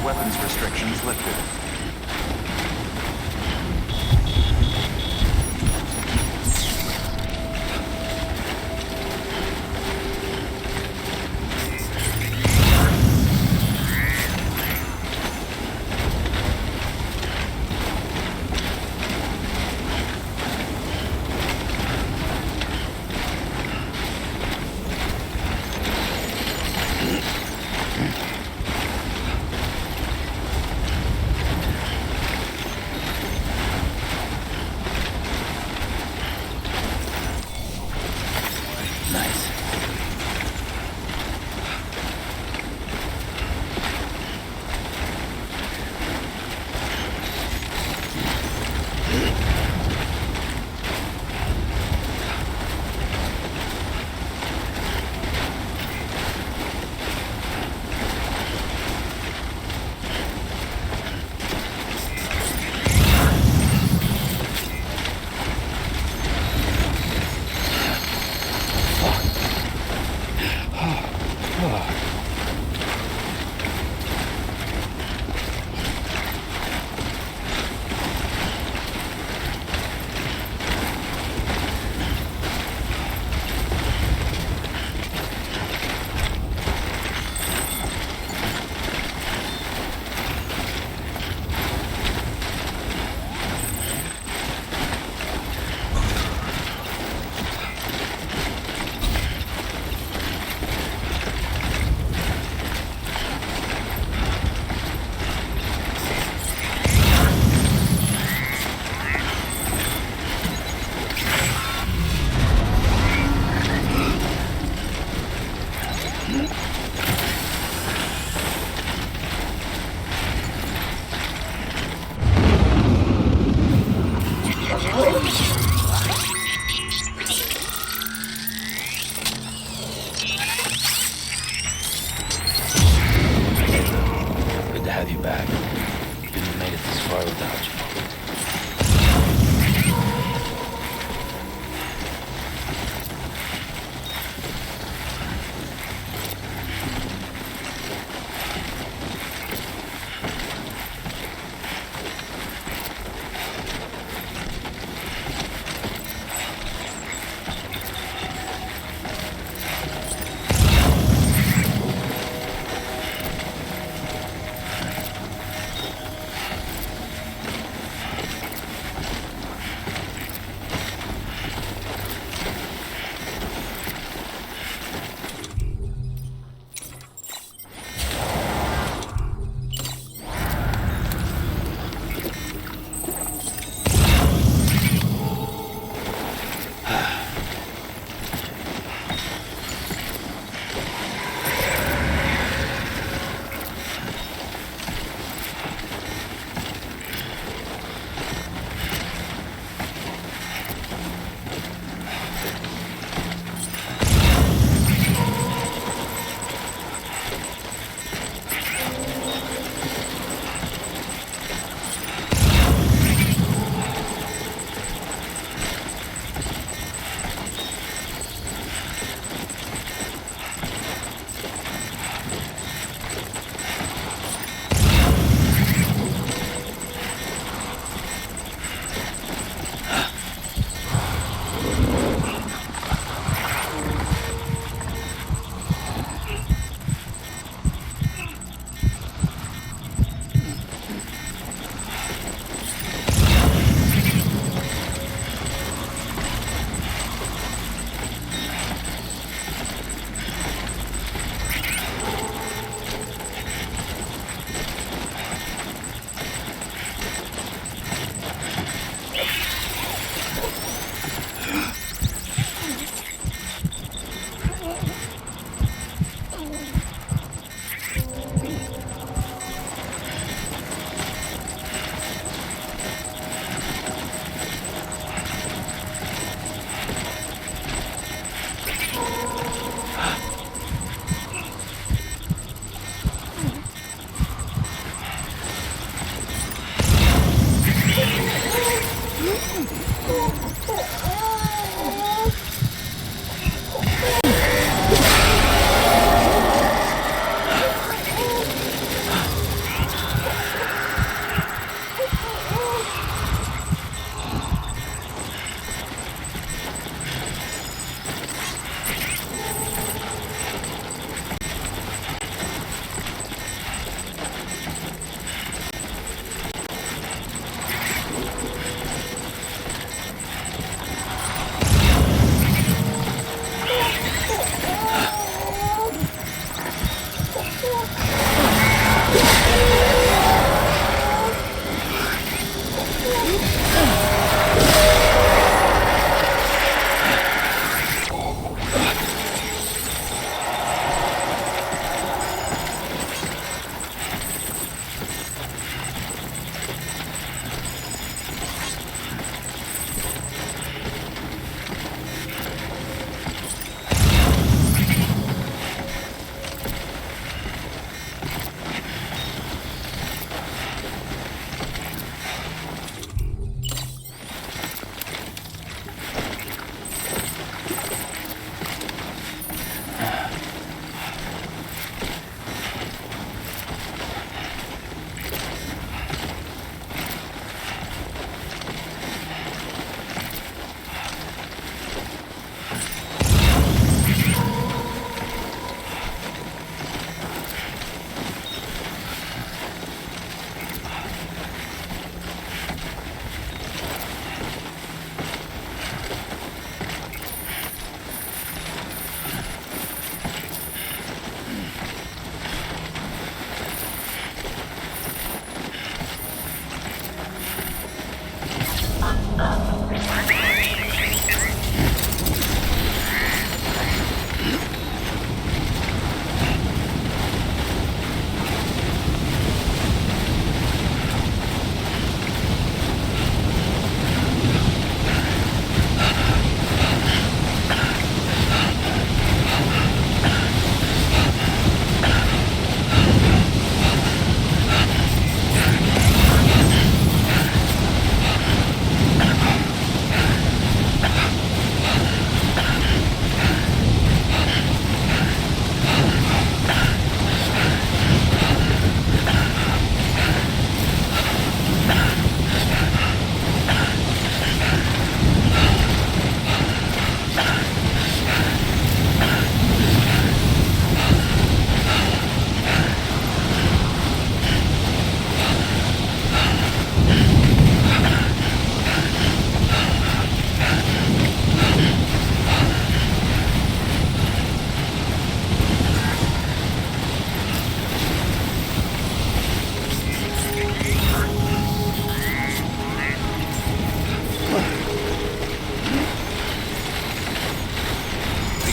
weapons restrictions lifted.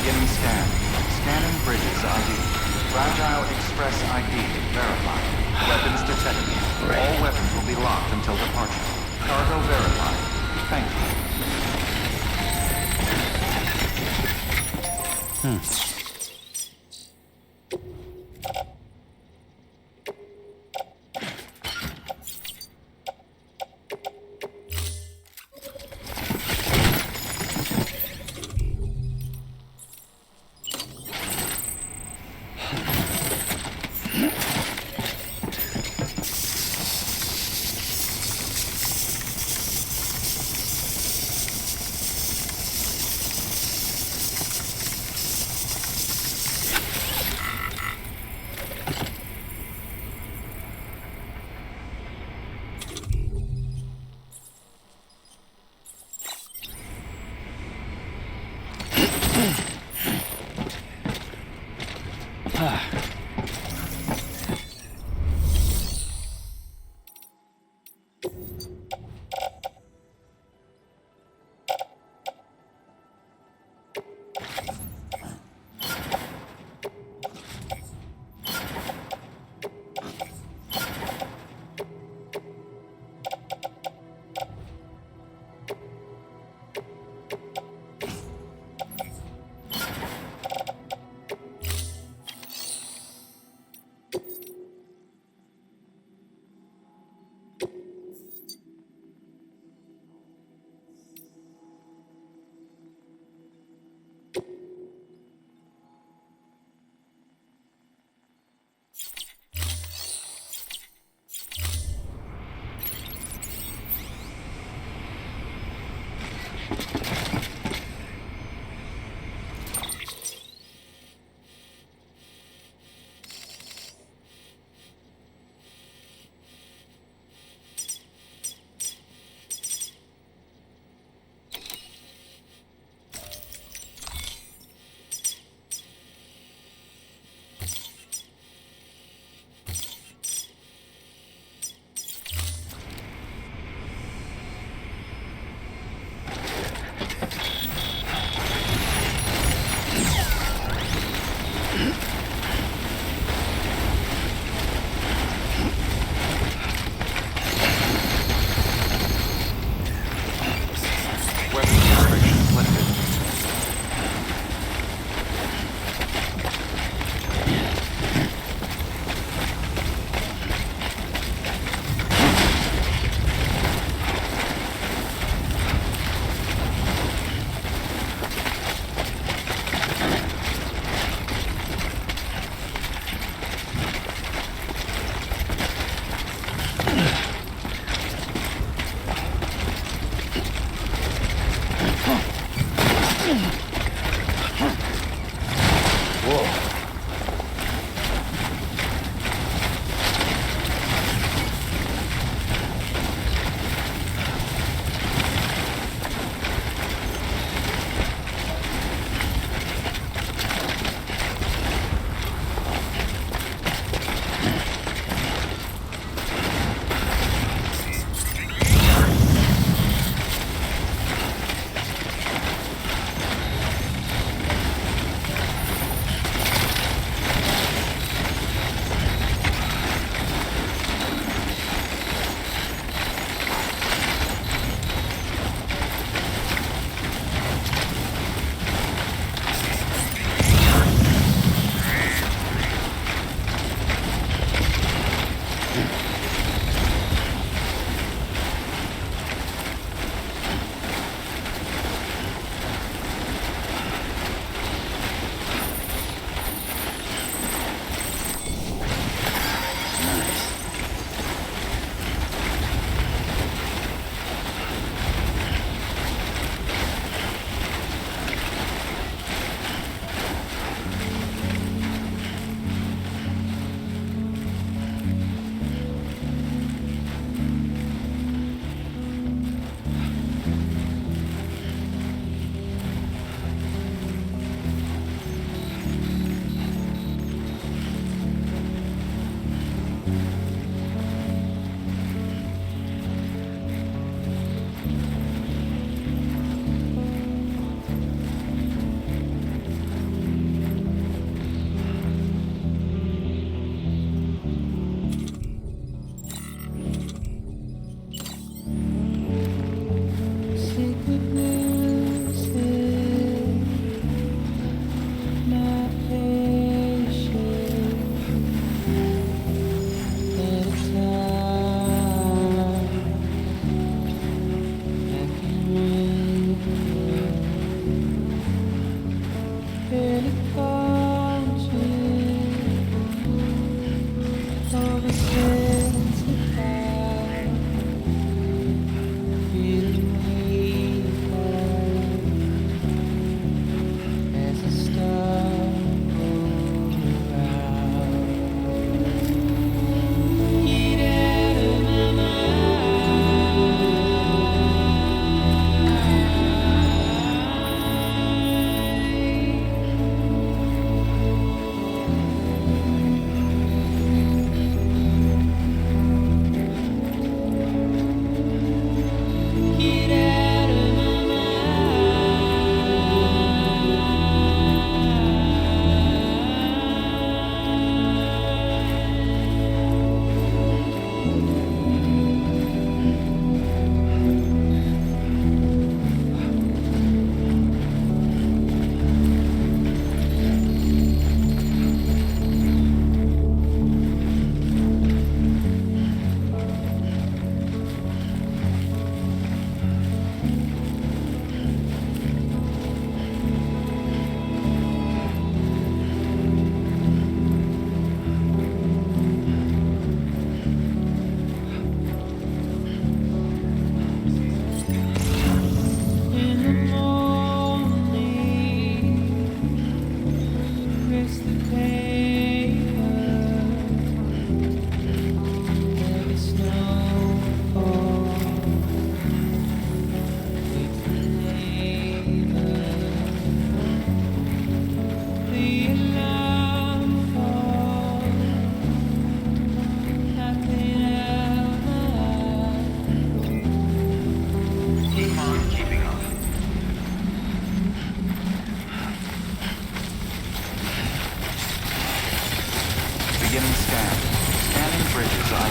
Beginning scan. Scanning bridges ID. Fragile Express ID verified. Weapons detected. All weapons will be locked until departure. Cargo verified. Thank you.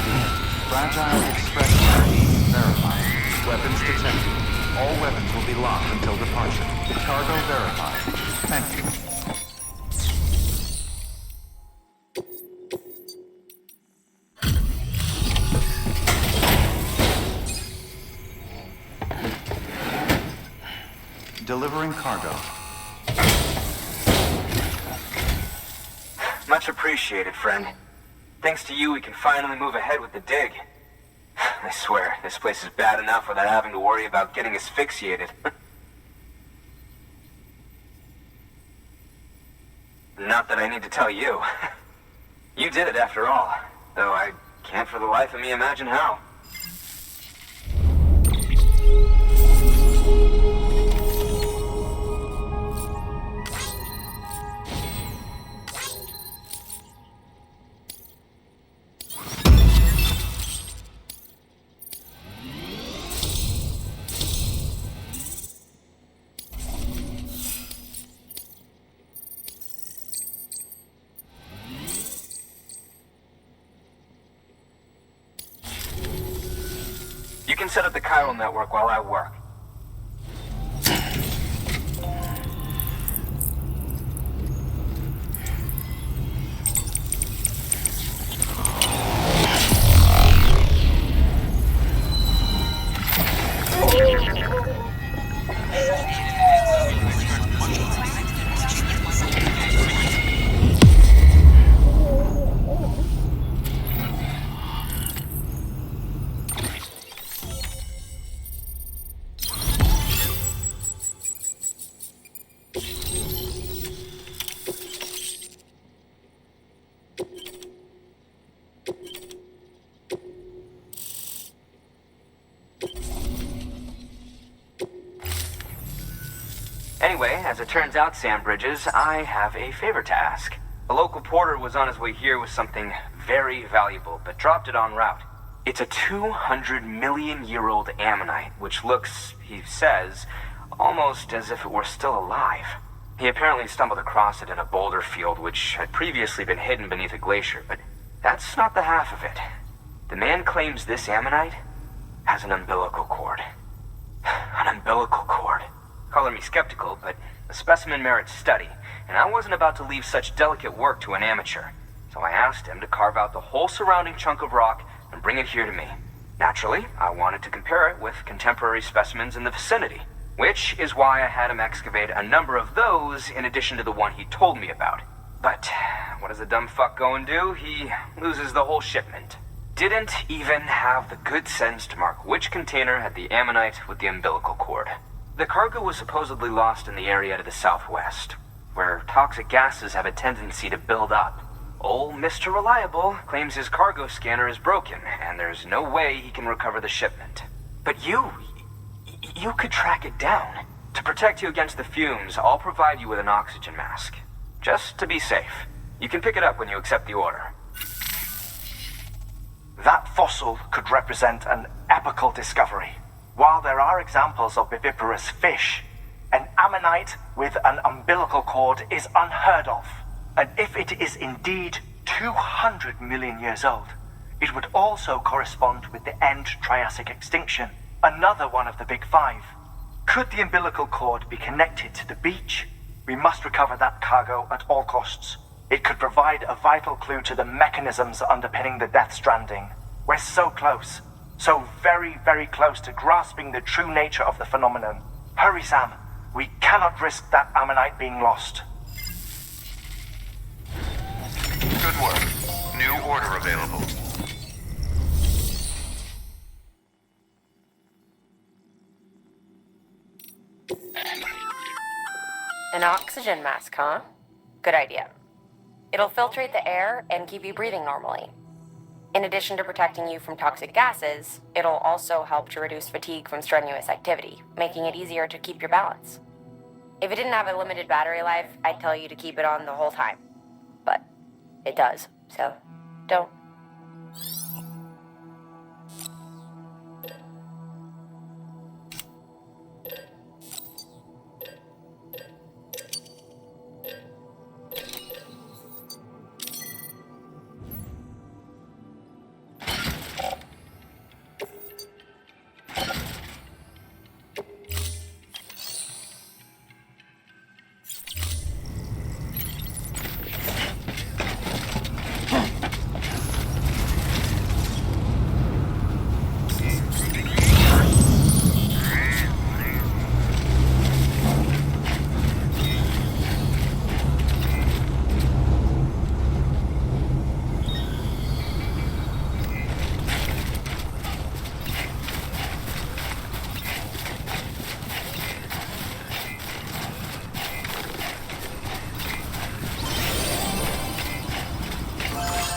ID. Fragile Express ID verified. Weapons detected. All weapons will be locked until departure. Cargo verified. Thank you. Delivering cargo. Much appreciated, friend. Thanks to you, we can finally move ahead with the dig. I swear, this place is bad enough without having to worry about getting asphyxiated. Not that I need to tell you. You did it after all, though I can't for the life of me imagine how. You can set up the chiral network while I work. Anyway, as it turns out, Sam Bridges, I have a favor to ask. A local porter was on his way here with something very valuable, but dropped it en route. It's a 200-million-year-old ammonite, which looks, he says, almost as if it were still alive. He apparently stumbled across it in a boulder field which had previously been hidden beneath a glacier, but that's not the half of it. The man claims this ammonite has an umbilical cord. An umbilical cord. Color me skeptical, but the specimen merits study, and I wasn't about to leave such delicate work to an amateur. So I asked him to carve out the whole surrounding chunk of rock and bring it here to me. Naturally, I wanted to compare it with contemporary specimens in the vicinity, which is why I had him excavate a number of those in addition to the one he told me about. But what does the dumb fuck go and do? He loses the whole shipment. Didn't even have the good sense to mark which container had the ammonite with the umbilical cord. The cargo was supposedly lost in the area to the southwest, where toxic gases have a tendency to build up. Old Mr. Reliable claims his cargo scanner is broken, and there's no way he can recover the shipment. But you could track it down. To protect you against the fumes, I'll provide you with an oxygen mask. Just to be safe. You can pick it up when you accept the order. That fossil could represent an epochal discovery. While there are examples of viviparous fish, an ammonite with an umbilical cord is unheard of. And if it is indeed 200 million years old, it would also correspond with the end Triassic extinction, another one of the big five. Could the umbilical cord be connected to the beach? We must recover that cargo at all costs. It could provide a vital clue to the mechanisms underpinning the Death Stranding. We're so close. So very, very close to grasping the true nature of the phenomenon. Hurry, Sam. We cannot risk that ammonite being lost. Good work. New order available. An oxygen mask, huh? Good idea. It'll filtrate the air and keep you breathing normally. In addition to protecting you from toxic gases, it'll also help to reduce fatigue from strenuous activity, making it easier to keep your balance. If it didn't have a limited battery life, I'd tell you to keep it on the whole time. But it does, so don't.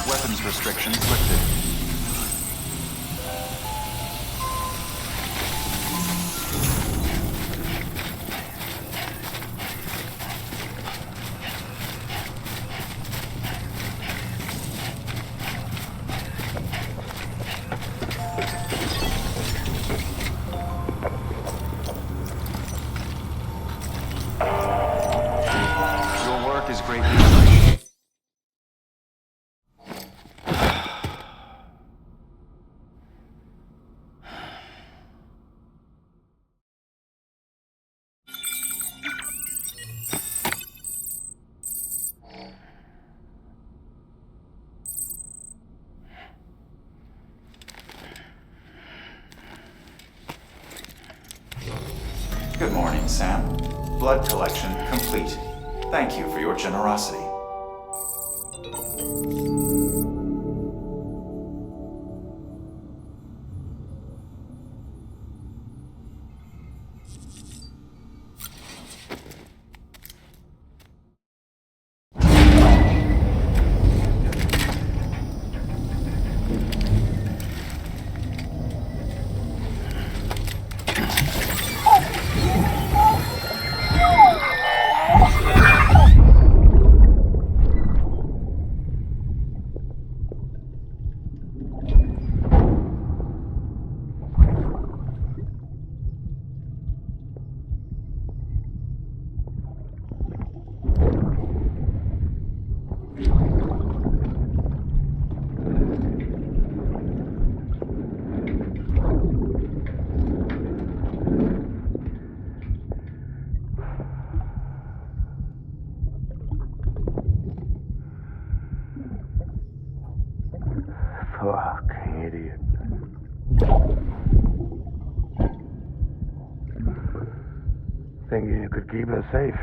Weapons restrictions lifted. Your work is greatly appreciated. Good morning, Sam. Blood collection complete. Thank you for your generosity. Fuck, idiot. Thinking you could keep us safe.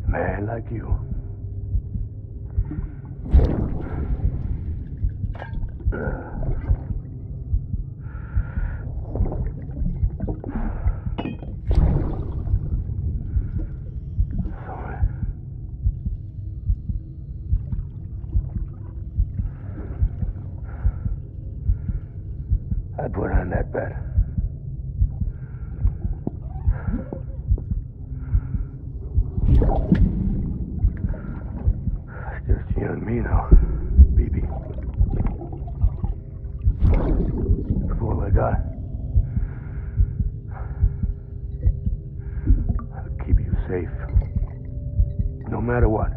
Man like you. Sorry. I put on that bet. It's just you and me now, baby. That's all I got. I'll keep you safe. No matter what.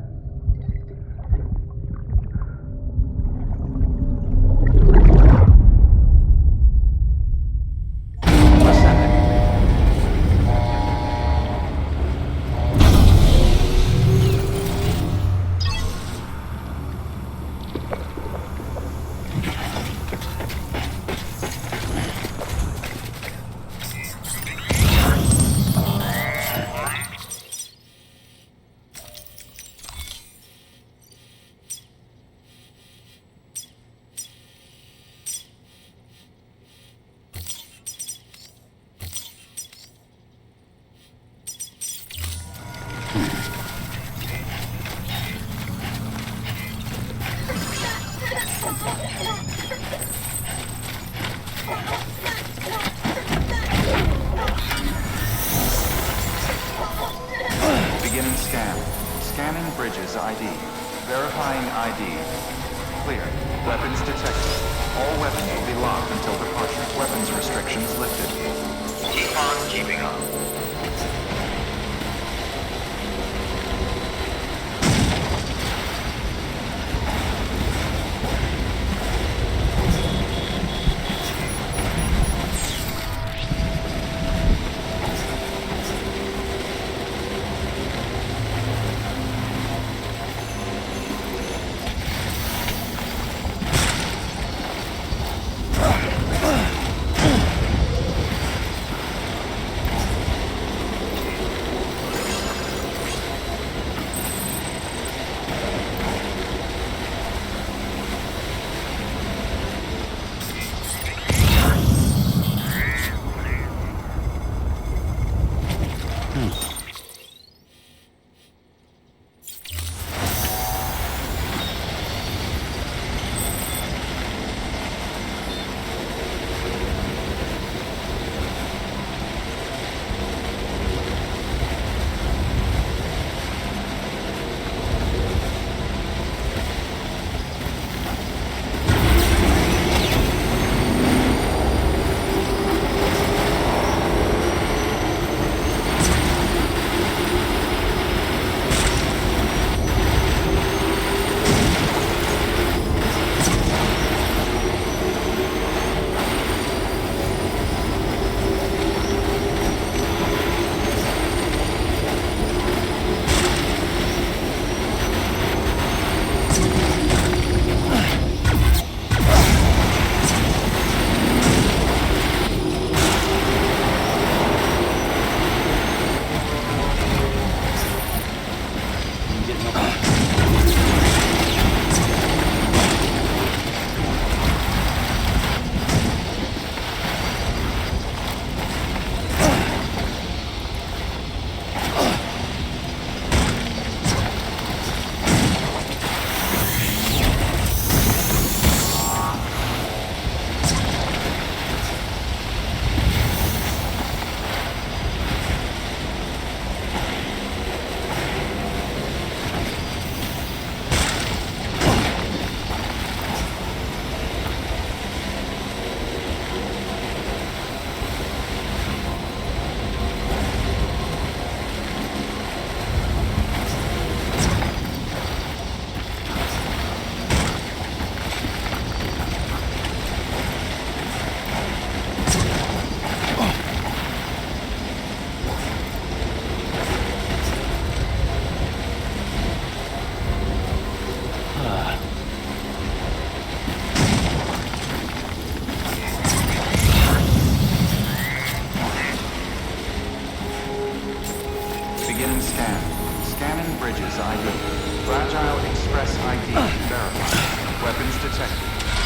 Beginning scan. Scanning bridges ID. Verifying ID. Clear. Weapons detected. All weapons will be locked until departure. Weapons restrictions lifted. Keep on keeping on.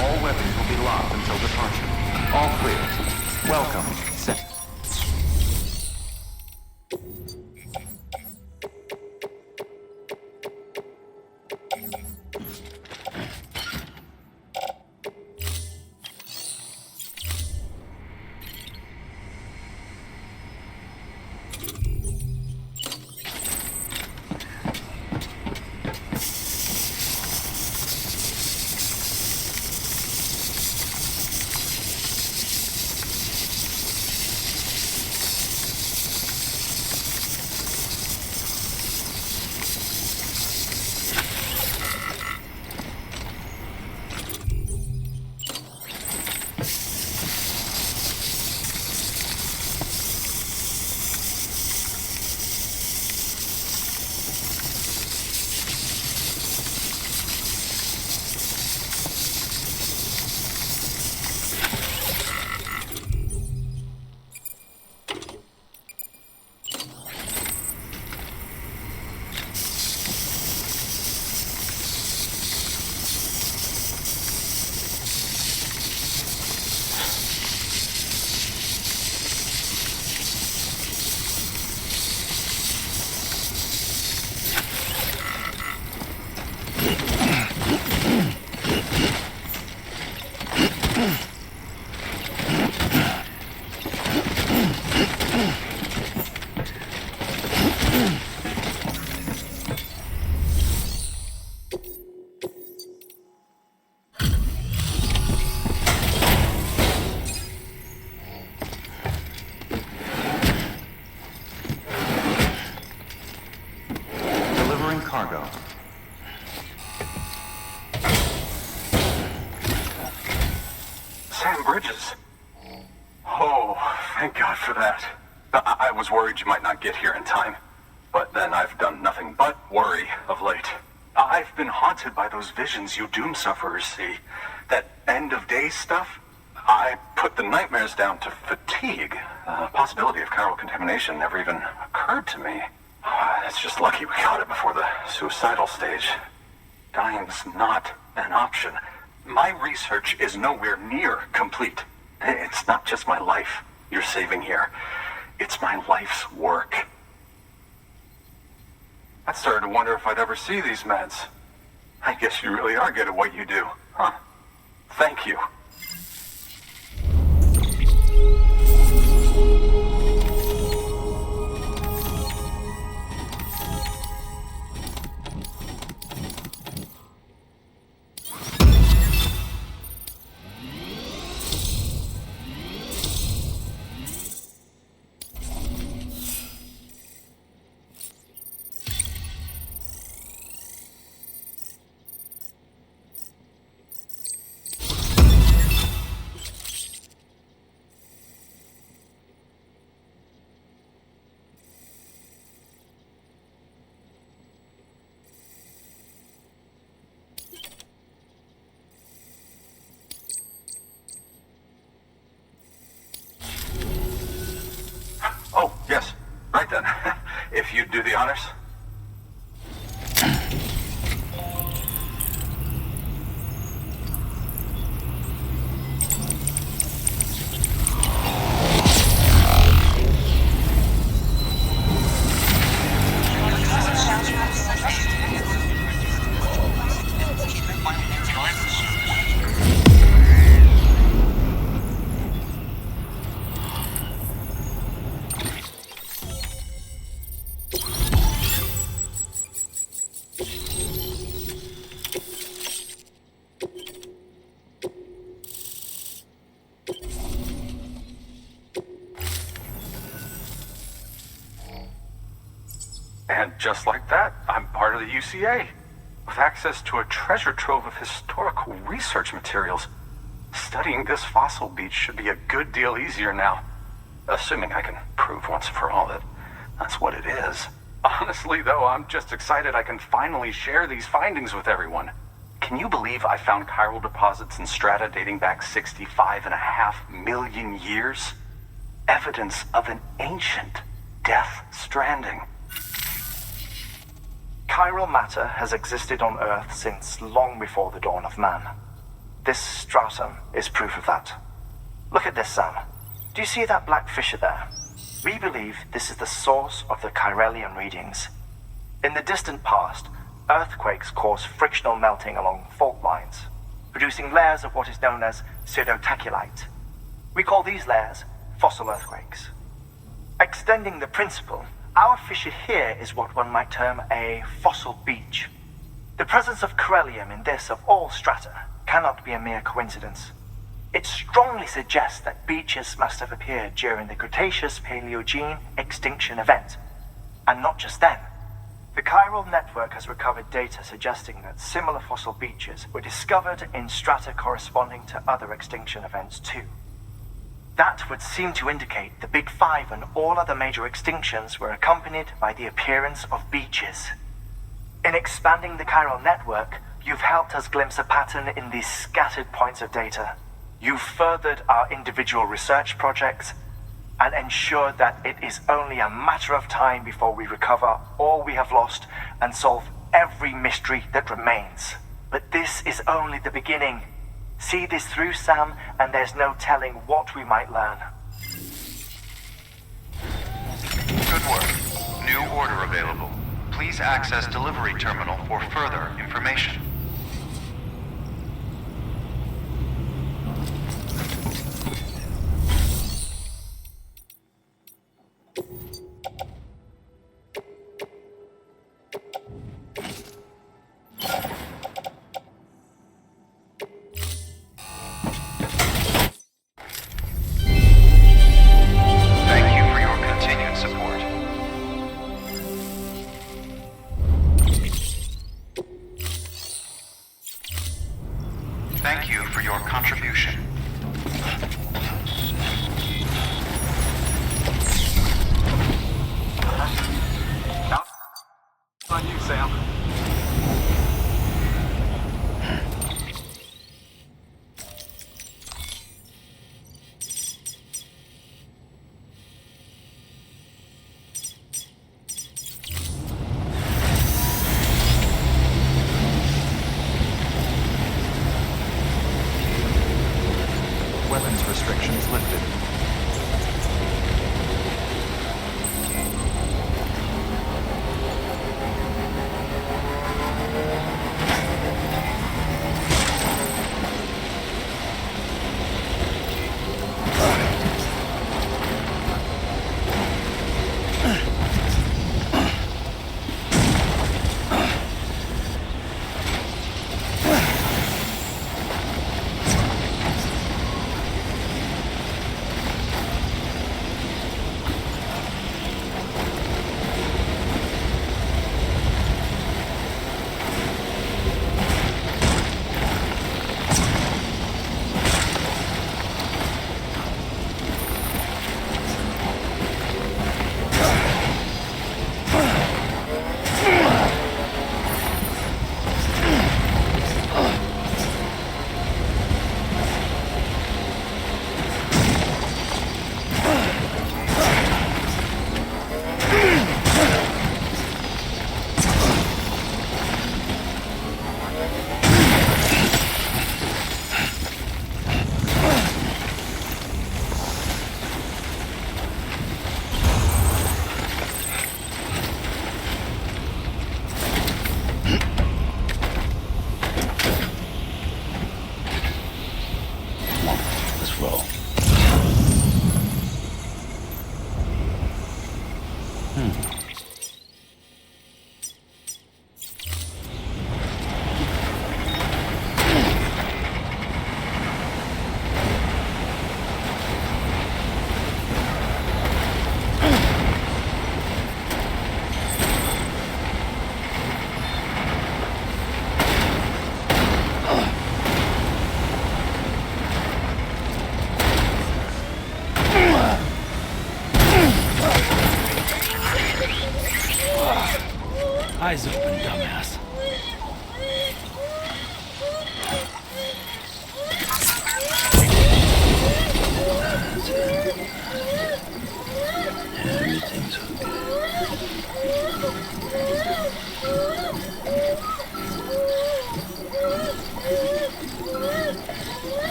All weapons will be locked until departure. All clear. Welcome, Sam. Cargo. Sam Bridges. Oh, thank God for that. I was worried you might not get here in time. But then I've done nothing but worry of late. I've been haunted by those visions you doom sufferers see. That end of days stuff. I put the nightmares down to fatigue. The possibility of chiral contamination never even occurred to me. It's just lucky we caught it before the suicidal stage. Dying's not an option. My research is nowhere near complete. It's not just my life you're saving here. It's my life's work. I started to wonder if I'd ever see these meds. I guess you really are good at what you do, huh? Thank you. Oh, yes. Right then. If you'd do the honors. And just like that, I'm part of the UCA, with access to a treasure trove of historical research materials. Studying this fossil beach should be a good deal easier now, assuming I can prove once and for all that that's what it is. Honestly, though, I'm just excited I can finally share these findings with everyone. Can you believe I found chiral deposits in strata dating back 65.5 million years? Evidence of an ancient Death Stranding. Chiral matter has existed on Earth since long before the dawn of man. This stratum is proof of that. Look at this, Sam. Do you see that black fissure there? We believe this is the source of the Chiralian readings. In the distant past, earthquakes cause frictional melting along fault lines, producing layers of what is known as pseudotachylite. We call these layers fossil earthquakes. Extending the principle, our fissure here is what one might term a fossil beach. The presence of corellium in this of all strata cannot be a mere coincidence. It strongly suggests that beaches must have appeared during the Cretaceous-Paleogene extinction event. And not just then. The chiral network has recovered data suggesting that similar fossil beaches were discovered in strata corresponding to other extinction events too. That would seem to indicate the Big Five and all other major extinctions were accompanied by the appearance of beaches. In expanding the chiral network, you've helped us glimpse a pattern in these scattered points of data. You've furthered our individual research projects and ensured that it is only a matter of time before we recover all we have lost and solve every mystery that remains. But this is only the beginning. See this through, Sam, and there's no telling what we might learn. Good work. New order available. Please access delivery terminal for further information. Thank you for your continued support. Thank you for your contribution. Now, on you, Sam. Weapons restrictions lifted.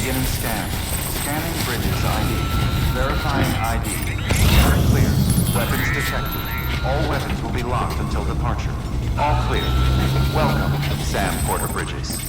Beginning scan. Scanning bridges ID. Verifying ID. Clear. Weapons detected. All weapons will be locked until departure. All clear. Welcome, Sam Porter Bridges.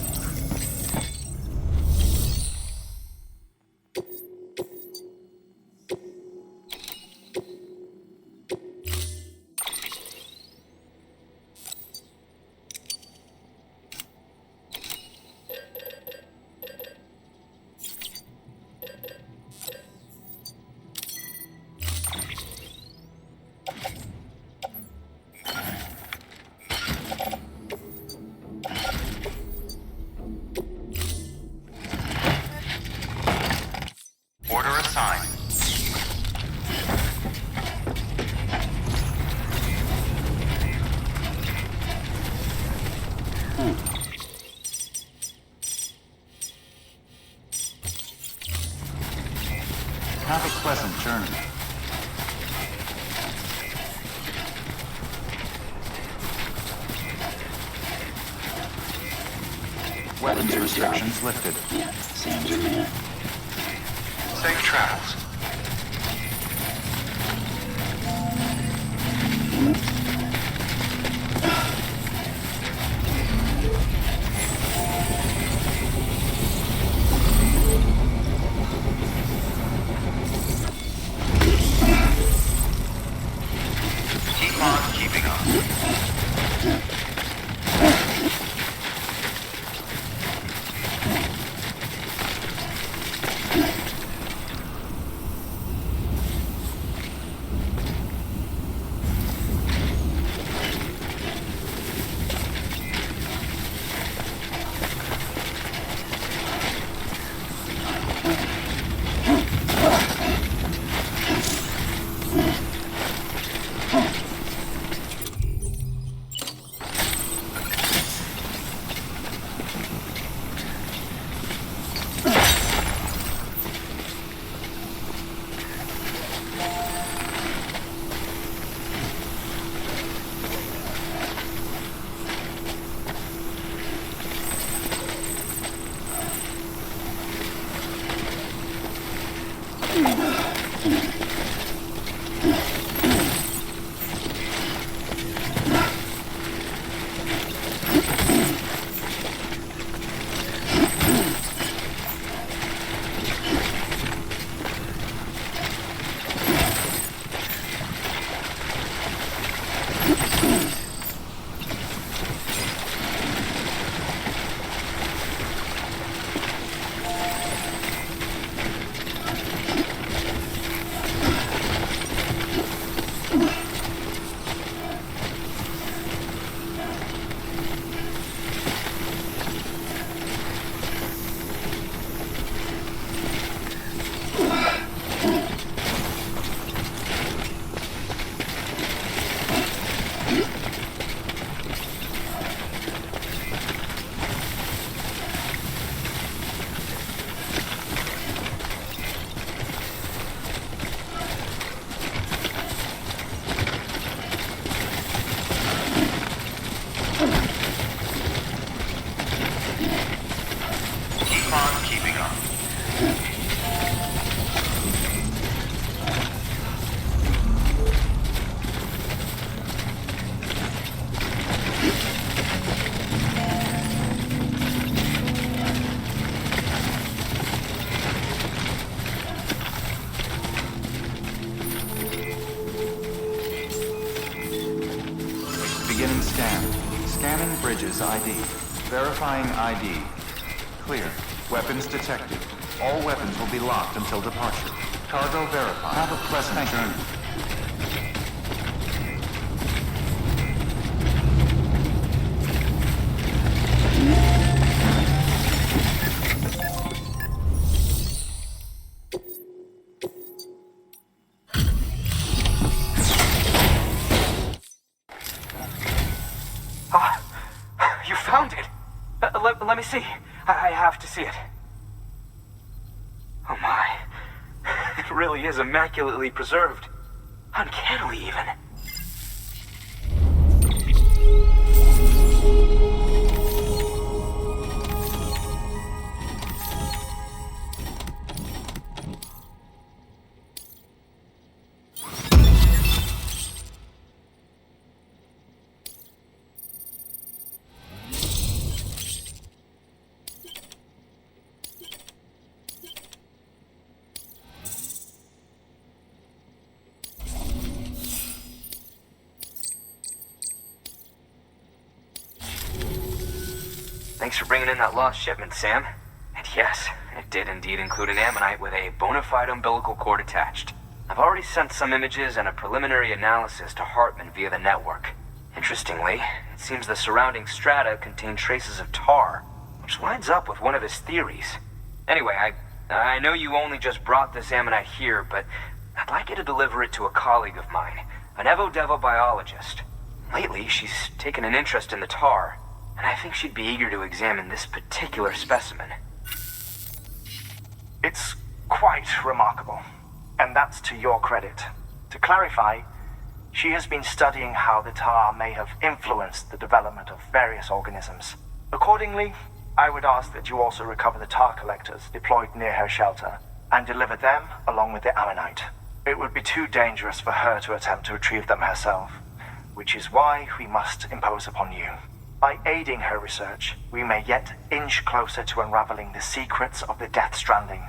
Order assigned. Have a pleasant journey. Weapons restrictions lifted. Yeah, Sam's your man. Safe travels. Keep on keeping on. Keep on keeping on. Beginning scan. Scanning bridges ID. Verifying ID. Clear. Weapons detected. All weapons will be locked until departure. Cargo verified. Have a pleasant journey. You found it! Let me see. I have to see it. Oh my. It really is immaculately preserved. Uncannily, even. Thanks for bringing in that lost shipment, Sam. And yes, it did indeed include an ammonite with a bona fide umbilical cord attached. I've already sent some images and a preliminary analysis to Hartman via the network. Interestingly, it seems the surrounding strata contain traces of tar, which lines up with one of his theories. Anyway, I know you only just brought this ammonite here, but I'd like you to deliver it to a colleague of mine, an Evo-Devo biologist. Lately, she's taken an interest in the tar, and I think she'd be eager to examine this particular specimen. It's quite remarkable, and that's to your credit. To clarify, she has been studying how the tar may have influenced the development of various organisms. Accordingly, I would ask that you also recover the tar collectors deployed near her shelter and deliver them along with the ammonite. It would be too dangerous for her to attempt to retrieve them herself, which is why we must impose upon you. By aiding her research, we may yet inch closer to unraveling the secrets of the Death Stranding.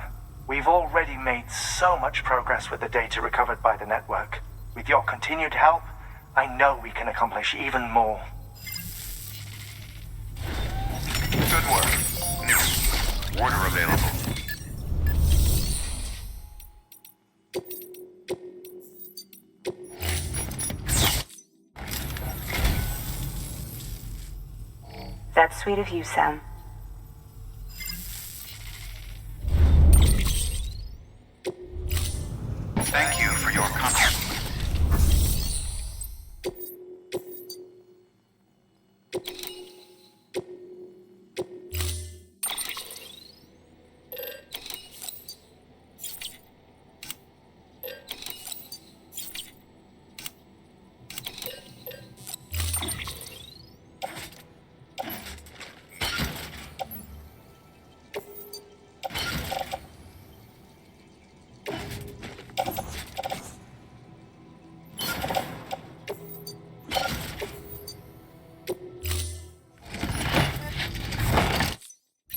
We've already made so much progress with the data recovered by the network. With your continued help, I know we can accomplish even more. Good work. New. Order available. That's sweet of you, Sam. Thank you for your contribution.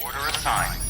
Order assigned.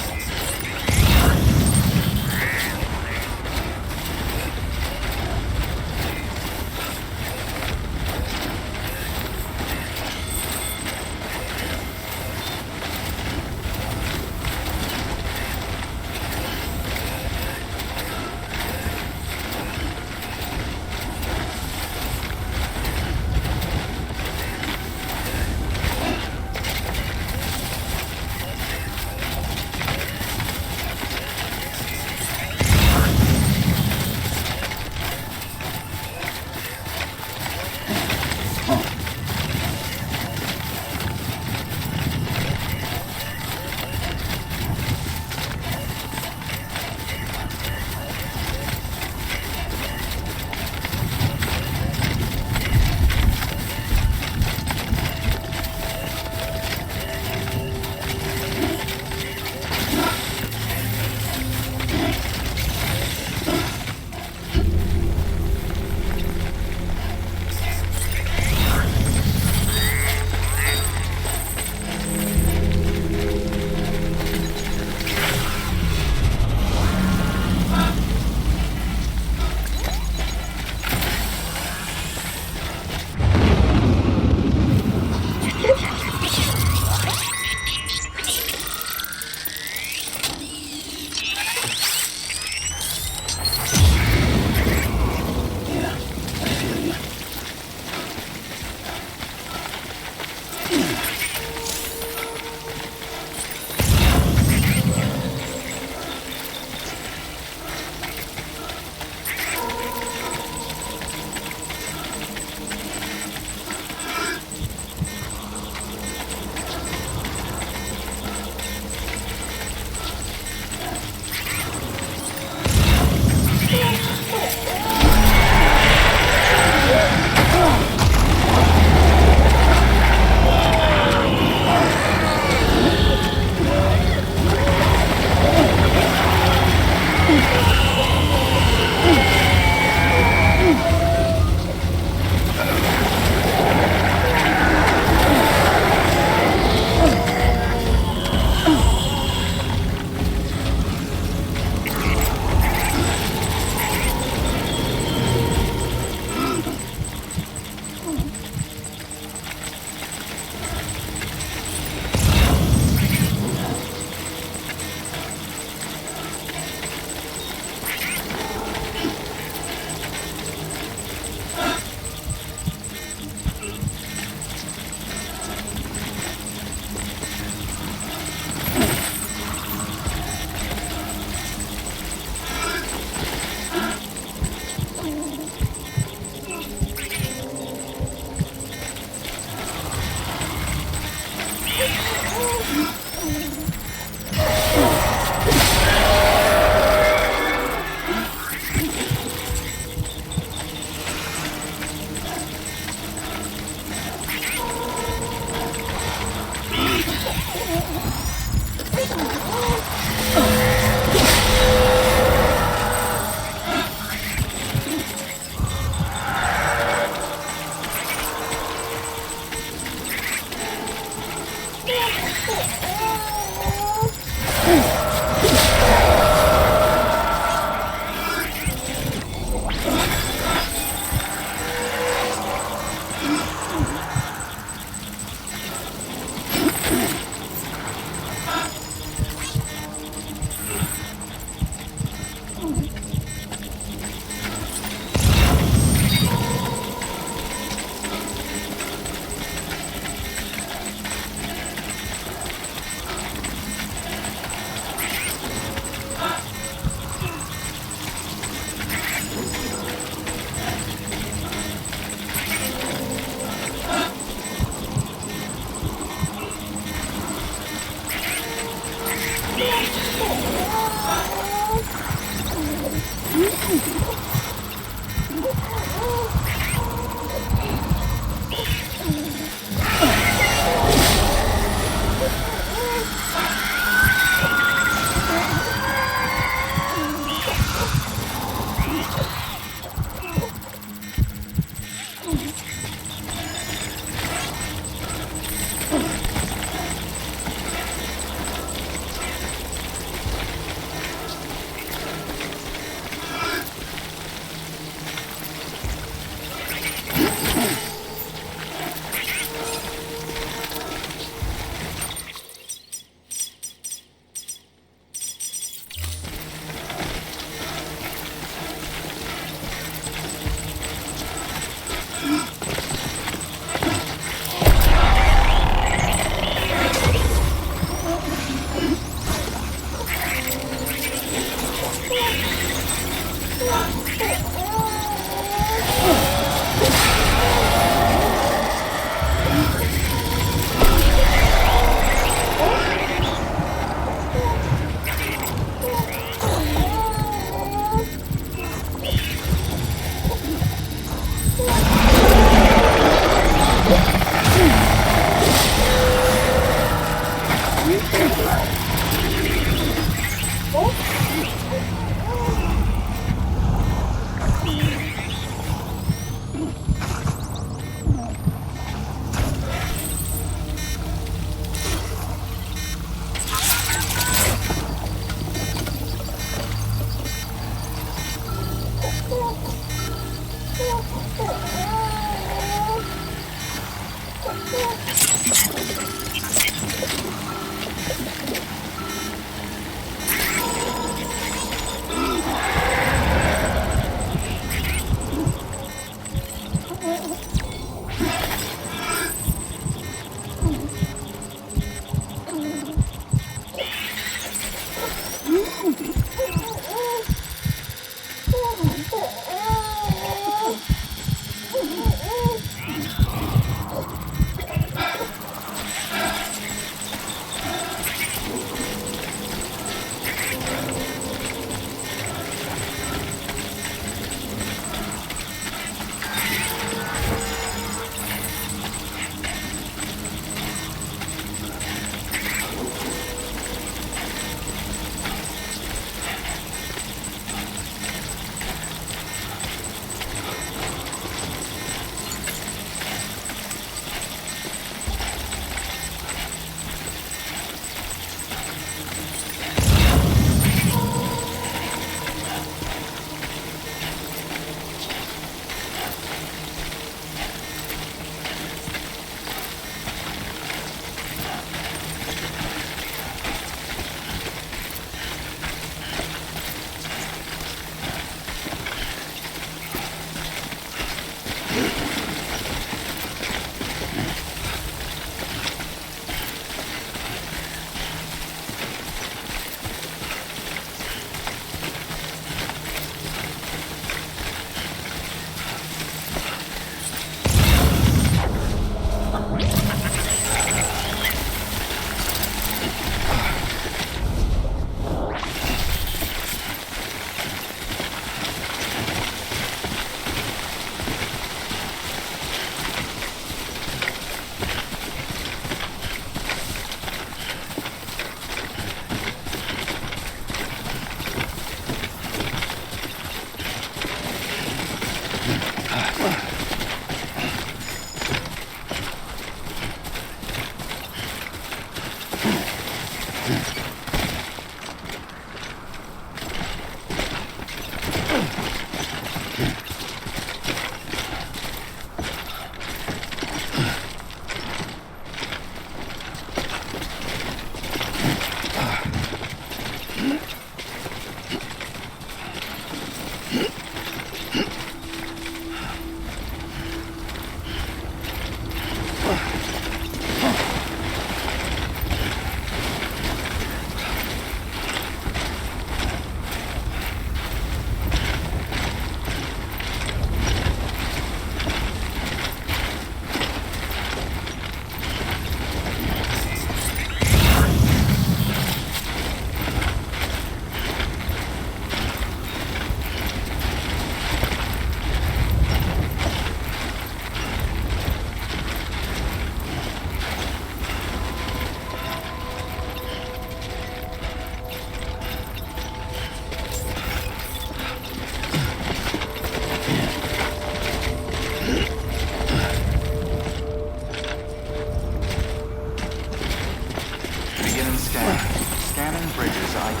Scanning bridges ID.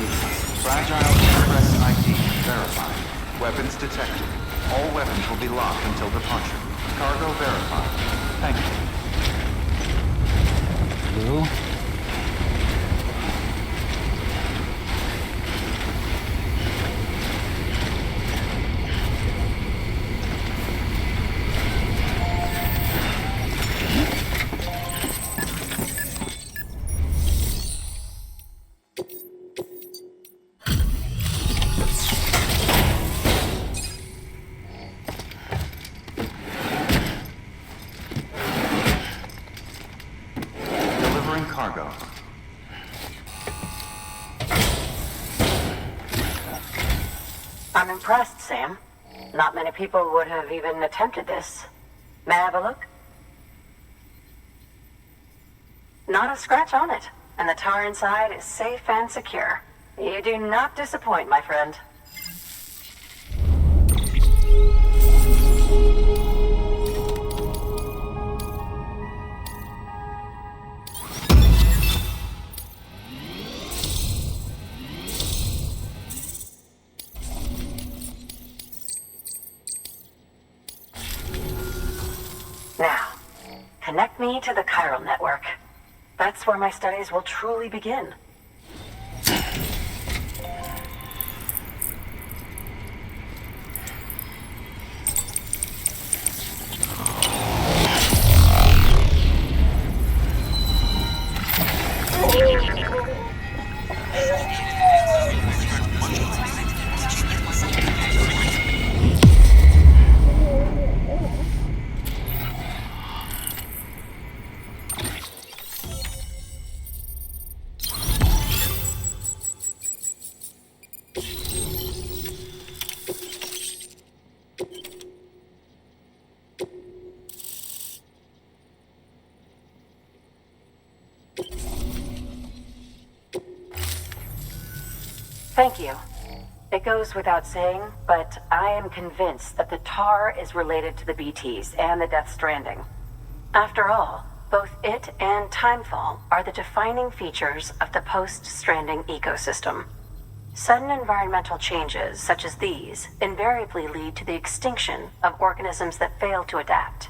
Fragile Express ID verified. Weapons detected. All weapons will be locked until departure. Cargo verified. Thank you. Blue? Cargo. I'm impressed, Sam. Not many people would have even attempted this. May I have a look? Not a scratch on it, and the tar inside is safe and secure. You do not disappoint, my friend. Now, connect me to the chiral network. That's where my studies will truly begin. Thank you. It goes without saying, but I am convinced that the tar is related to the BTs and the Death Stranding. After all, both it and Timefall are the defining features of the post-Stranding ecosystem. Sudden environmental changes such as these invariably lead to the extinction of organisms that fail to adapt.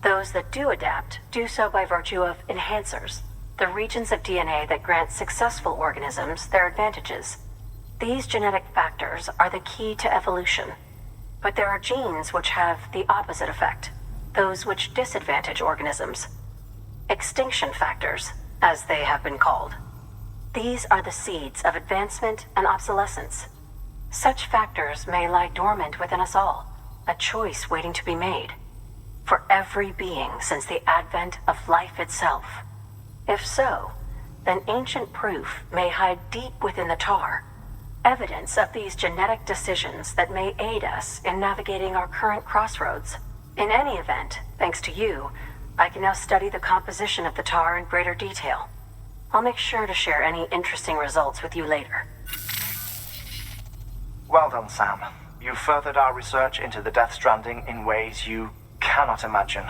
Those that do adapt do so by virtue of enhancers, the regions of DNA that grant successful organisms their advantages. These genetic factors are the key to evolution. But there are genes which have the opposite effect, those which disadvantage organisms. Extinction factors, as they have been called. These are the seeds of advancement and obsolescence. Such factors may lie dormant within us all, a choice waiting to be made. For every being since the advent of life itself. If so, then ancient proof may hide deep within the tar. Evidence of these genetic decisions that may aid us in navigating our current crossroads. In any event, thanks to you, I can now study the composition of the tar in greater detail. I'll make sure to share any interesting results with you later. Well done, Sam. You furthered our research into the Death Stranding in ways you cannot imagine.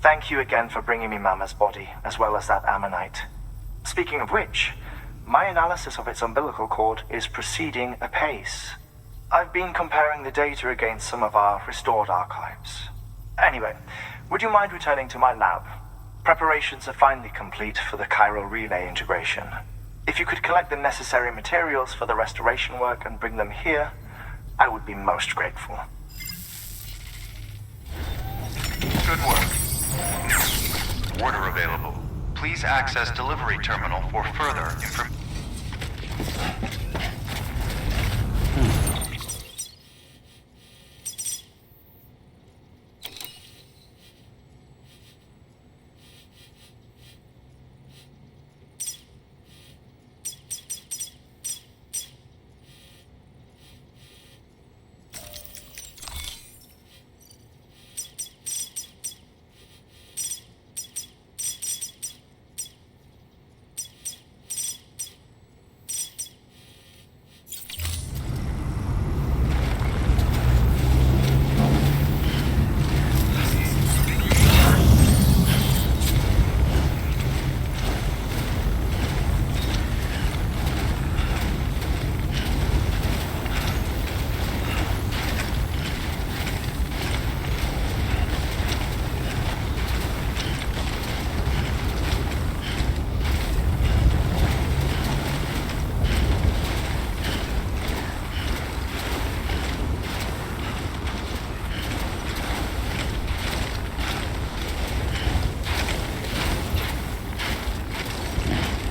Thank you again for bringing me Mama's body, as well as that ammonite. Speaking of which, my analysis of its umbilical cord is proceeding apace. I've been comparing the data against some of our restored archives. Anyway, would you mind returning to my lab? Preparations are finally complete for the chiral relay integration. If you could collect the necessary materials for the restoration work and bring them here, I would be most grateful. Good work. Order available. Please access delivery terminal for further information.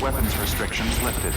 Weapons restrictions lifted.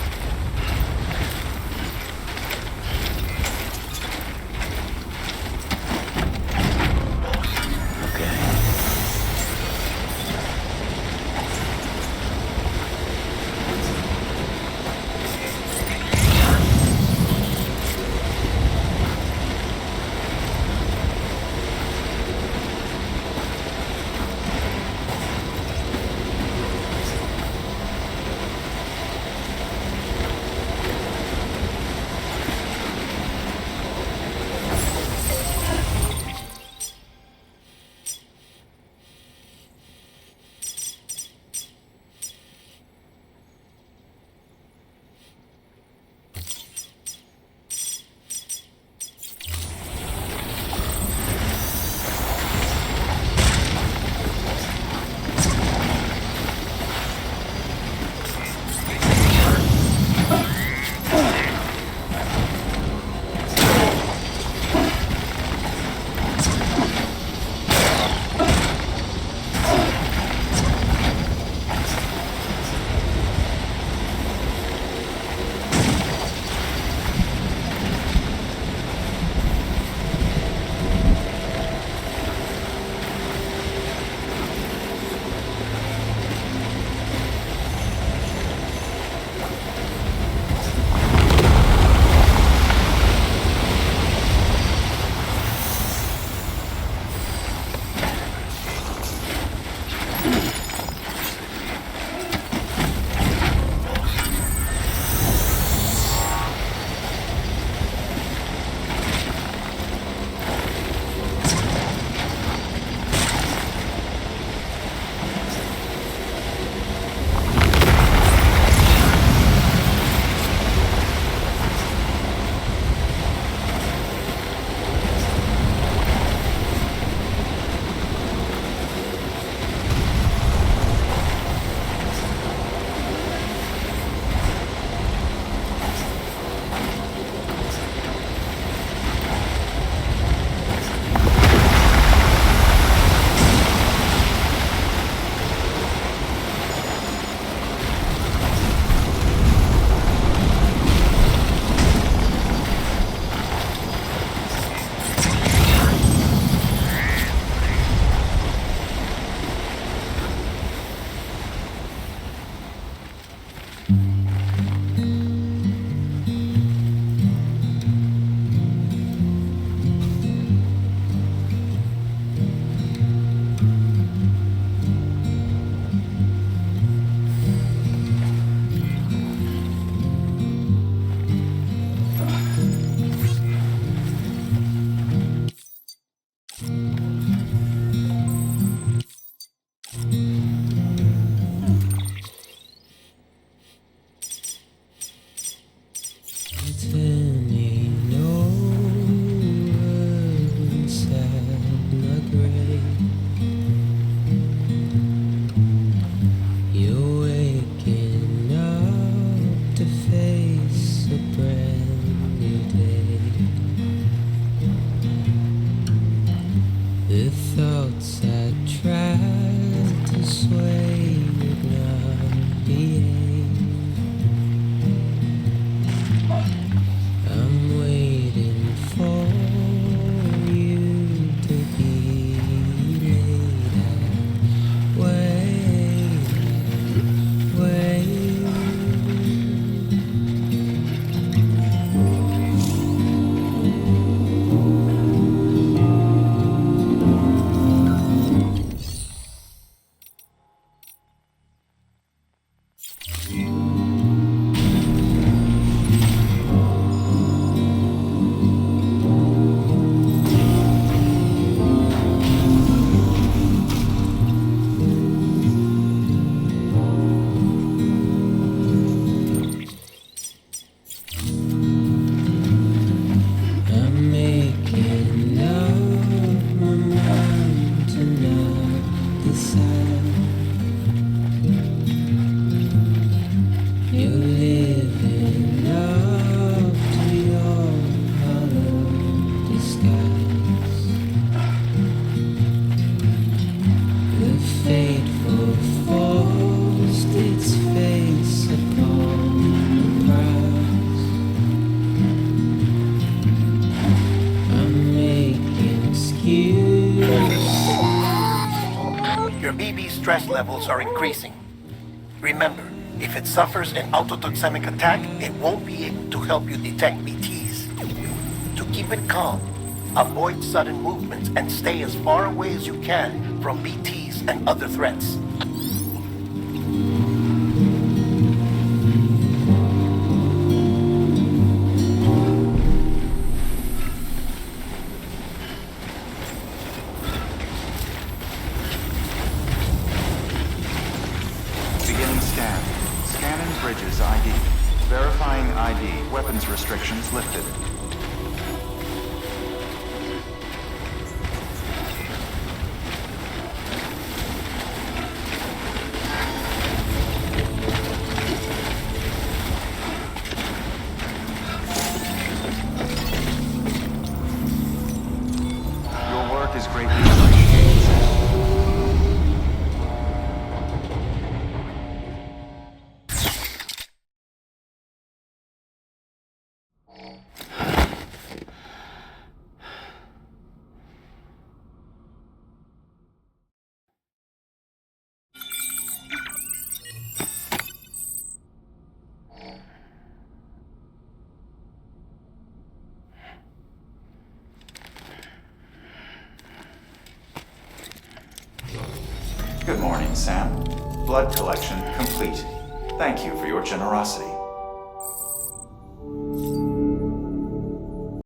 stress levels are increasing. Remember, if it suffers an autotoxemic attack, it won't be able to help you detect BTs. To keep it calm, avoid sudden movements and stay as far away as you can from BTs and other threats. Beginning scan. Scanning bridges ID. Verifying ID. Weapons restrictions lifted. Your work is greatly appreciated. Good morning, Sam. Blood collection complete. Thank you for your generosity.